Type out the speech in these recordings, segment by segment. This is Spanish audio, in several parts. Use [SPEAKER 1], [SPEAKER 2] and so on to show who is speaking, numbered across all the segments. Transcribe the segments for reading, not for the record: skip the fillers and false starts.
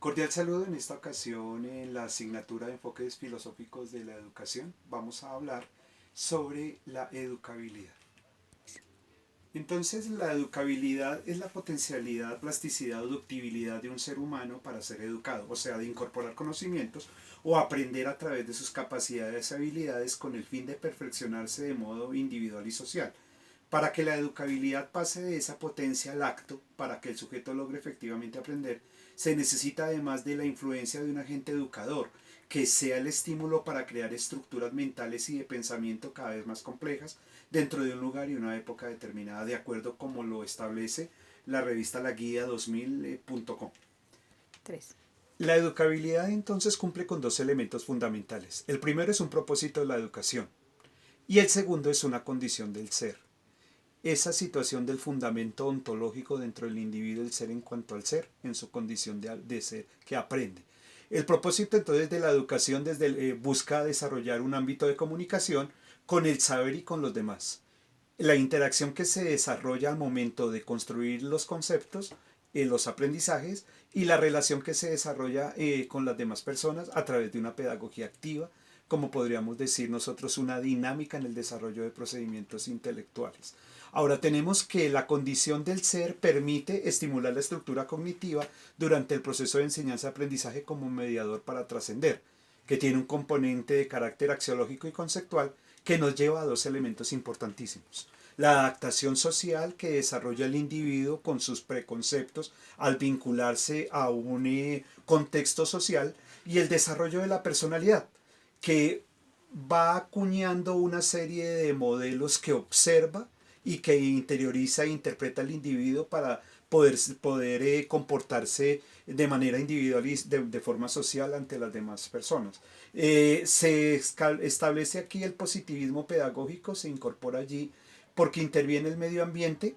[SPEAKER 1] Cordial saludo. En esta ocasión, en la asignatura de enfoques filosóficos de la educación, vamos a hablar sobre la educabilidad. Entonces, la educabilidad es la potencialidad, plasticidad o ductibilidad de un ser humano para ser educado, o sea, de incorporar conocimientos o aprender a través de sus capacidades y habilidades con el fin de perfeccionarse de modo individual y social. Para que la educabilidad pase de esa potencia al acto, para que el sujeto logre efectivamente aprender, se necesita además de la influencia de un agente educador, que sea el estímulo para crear estructuras mentales y de pensamiento cada vez más complejas dentro de un lugar y una época determinada, de acuerdo como lo establece la revista La Guía 2000.com.
[SPEAKER 2] 3.
[SPEAKER 1] La educabilidad entonces cumple con dos elementos fundamentales. El primero es un propósito de la educación y el segundo es una condición del ser. Esa situación del fundamento ontológico dentro del individuo, el ser en cuanto al ser, en su condición de ser, que aprende. El propósito entonces de la educación busca desarrollar un ámbito de comunicación con el saber y con los demás. La interacción que se desarrolla al momento de construir los conceptos, los aprendizajes y la relación que se desarrolla con las demás personas a través de una pedagogía activa, como podríamos decir nosotros, una dinámica en el desarrollo de procedimientos intelectuales. Ahora tenemos que la condición del ser permite estimular la estructura cognitiva durante el proceso de enseñanza-aprendizaje como un mediador para trascender, que tiene un componente de carácter axiológico y conceptual que nos lleva a dos elementos importantísimos. La adaptación social que desarrolla el individuo con sus preconceptos al vincularse a un contexto social y el desarrollo de la personalidad, que va acuñando una serie de modelos que observa y que interioriza e interpreta el individuo para poder comportarse de manera individual y de forma social ante las demás personas. Se establece aquí el positivismo pedagógico, se incorpora allí porque interviene el medio ambiente,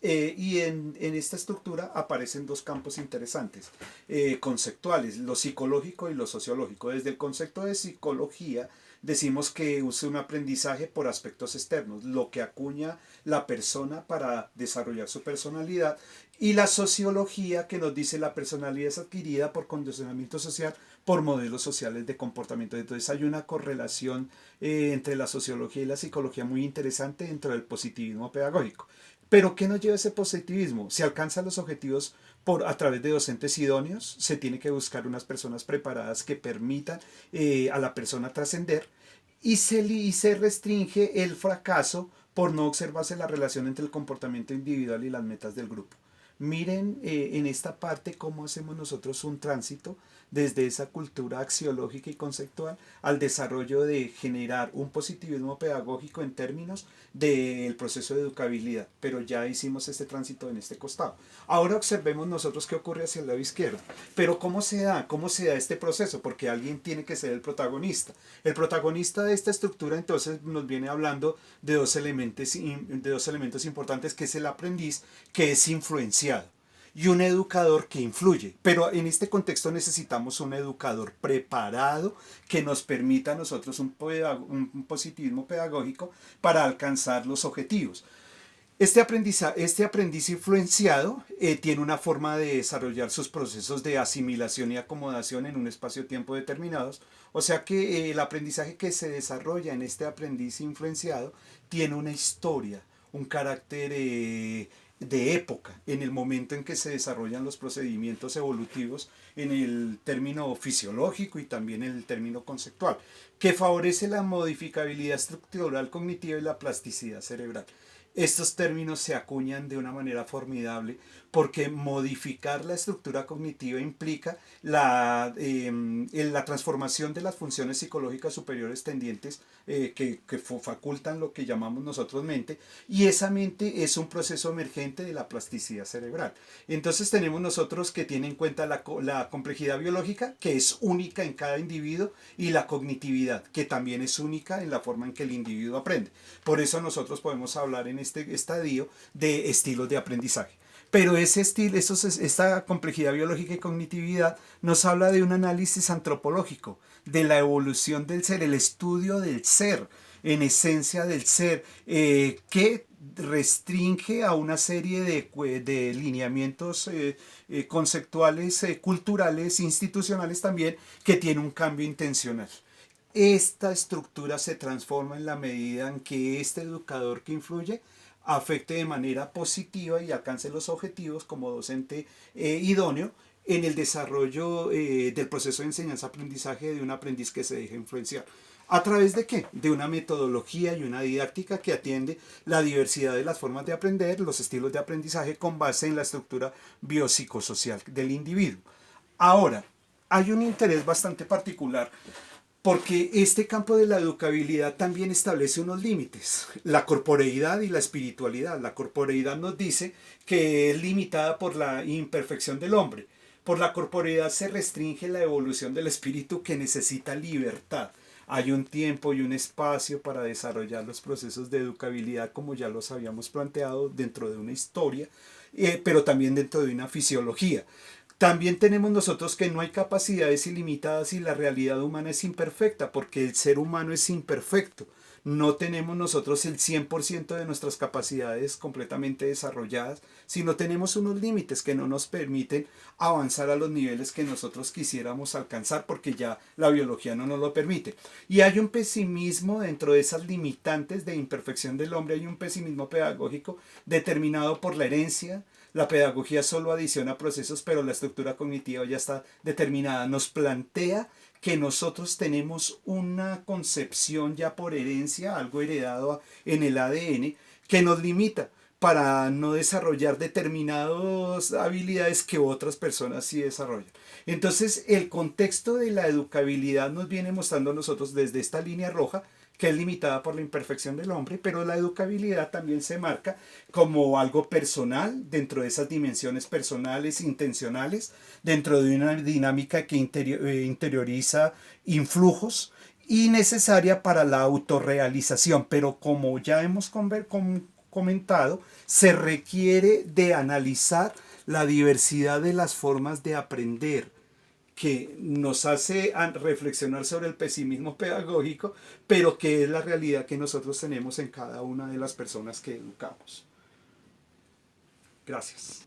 [SPEAKER 1] y en esta estructura aparecen dos campos interesantes, conceptuales, lo psicológico y lo sociológico. Desde el concepto de psicología decimos que usa un aprendizaje por aspectos externos, lo que acuña la persona para desarrollar su personalidad, y la sociología que nos dice la personalidad es adquirida por condicionamiento social, por modelos sociales de comportamiento. Entonces hay una correlación entre la sociología y la psicología muy interesante dentro del positivismo pedagógico. Pero ¿qué nos lleva a ese positivismo? Se alcanzan los objetivos a través de docentes idóneos, se tiene que buscar unas personas preparadas que permitan a la persona trascender, y se restringe el fracaso por no observarse la relación entre el comportamiento individual y las metas del grupo. Miren en esta parte cómo hacemos nosotros un tránsito desde esa cultura axiológica y conceptual al desarrollo de generar un positivismo pedagógico en términos del proceso de educabilidad. Pero ya hicimos este tránsito en este costado. Ahora observemos nosotros qué ocurre hacia el lado izquierdo. Pero ¿cómo se da? ¿Cómo se da este proceso? Porque alguien tiene que ser el protagonista. El protagonista de esta estructura entonces nos viene hablando de dos elementos importantes, que es el aprendiz, que es influenciado, y un educador que influye. Pero en este contexto necesitamos un educador preparado que nos permita a nosotros un positivismo pedagógico para alcanzar los objetivos. Este aprendiz influenciado tiene una forma de desarrollar sus procesos de asimilación y acomodación en un espacio-tiempo determinados. O sea que el aprendizaje que se desarrolla en este aprendiz influenciado tiene una historia, un carácter de época, en el momento en que se desarrollan los procedimientos evolutivos en el término fisiológico y también en el término conceptual, que favorece la modificabilidad estructural cognitiva y la plasticidad cerebral. Estos términos se acuñan de una manera formidable porque modificar la estructura cognitiva implica la transformación de las funciones psicológicas superiores tendientes, que facultan lo que llamamos nosotros mente, y esa mente es un proceso emergente de la plasticidad cerebral. Entonces tenemos nosotros que tiene en cuenta la complejidad biológica, que es única en cada individuo, y la cognitividad, que también es única en la forma en que el individuo aprende. Por eso nosotros podemos hablar en este estadio de estilos de aprendizaje. Pero ese estilo, esta complejidad biológica y cognitividad nos habla de un análisis antropológico, de la evolución del ser, el estudio del ser, en esencia del ser, que restringe a una serie de lineamientos conceptuales, culturales, institucionales también, que tiene un cambio intencional. Esta estructura se transforma en la medida en que este educador que influye afecte de manera positiva y alcance los objetivos como docente idóneo en el desarrollo del proceso de enseñanza-aprendizaje de un aprendiz que se deje influenciar. ¿A través de qué? De una metodología y una didáctica que atiende la diversidad de las formas de aprender, los estilos de aprendizaje con base en la estructura biopsicosocial del individuo. Ahora, hay un interés bastante particular porque este campo de la educabilidad también establece unos límites, la corporeidad y la espiritualidad. La corporeidad nos dice que es limitada por la imperfección del hombre. Por la corporeidad se restringe la evolución del espíritu que necesita libertad. Hay un tiempo y un espacio para desarrollar los procesos de educabilidad como ya los habíamos planteado dentro de una historia, pero también dentro de una fisiología. También tenemos nosotros que no hay capacidades ilimitadas y la realidad humana es imperfecta, porque el ser humano es imperfecto. No tenemos nosotros el 100% de nuestras capacidades completamente desarrolladas, sino tenemos unos límites que no nos permiten avanzar a los niveles que nosotros quisiéramos alcanzar, porque ya la biología no nos lo permite. Y hay un pesimismo dentro de esas limitantes de imperfección del hombre, hay un pesimismo pedagógico determinado por la herencia. La pedagogía solo adiciona procesos, pero la estructura cognitiva ya está determinada. Nos plantea que nosotros tenemos una concepción ya por herencia, algo heredado en el ADN, que nos limita para no desarrollar determinadas habilidades que otras personas sí desarrollan. Entonces, el contexto de la educabilidad nos viene mostrando a nosotros desde esta línea roja que es limitada por la imperfección del hombre, pero la educabilidad también se marca como algo personal, dentro de esas dimensiones personales, intencionales, dentro de una dinámica que interioriza influjos y necesaria para la autorrealización, pero como ya hemos comentado, se requiere de analizar la diversidad de las formas de aprender, que nos hace reflexionar sobre el pesimismo pedagógico, pero que es la realidad que nosotros tenemos en cada una de las personas que educamos. Gracias.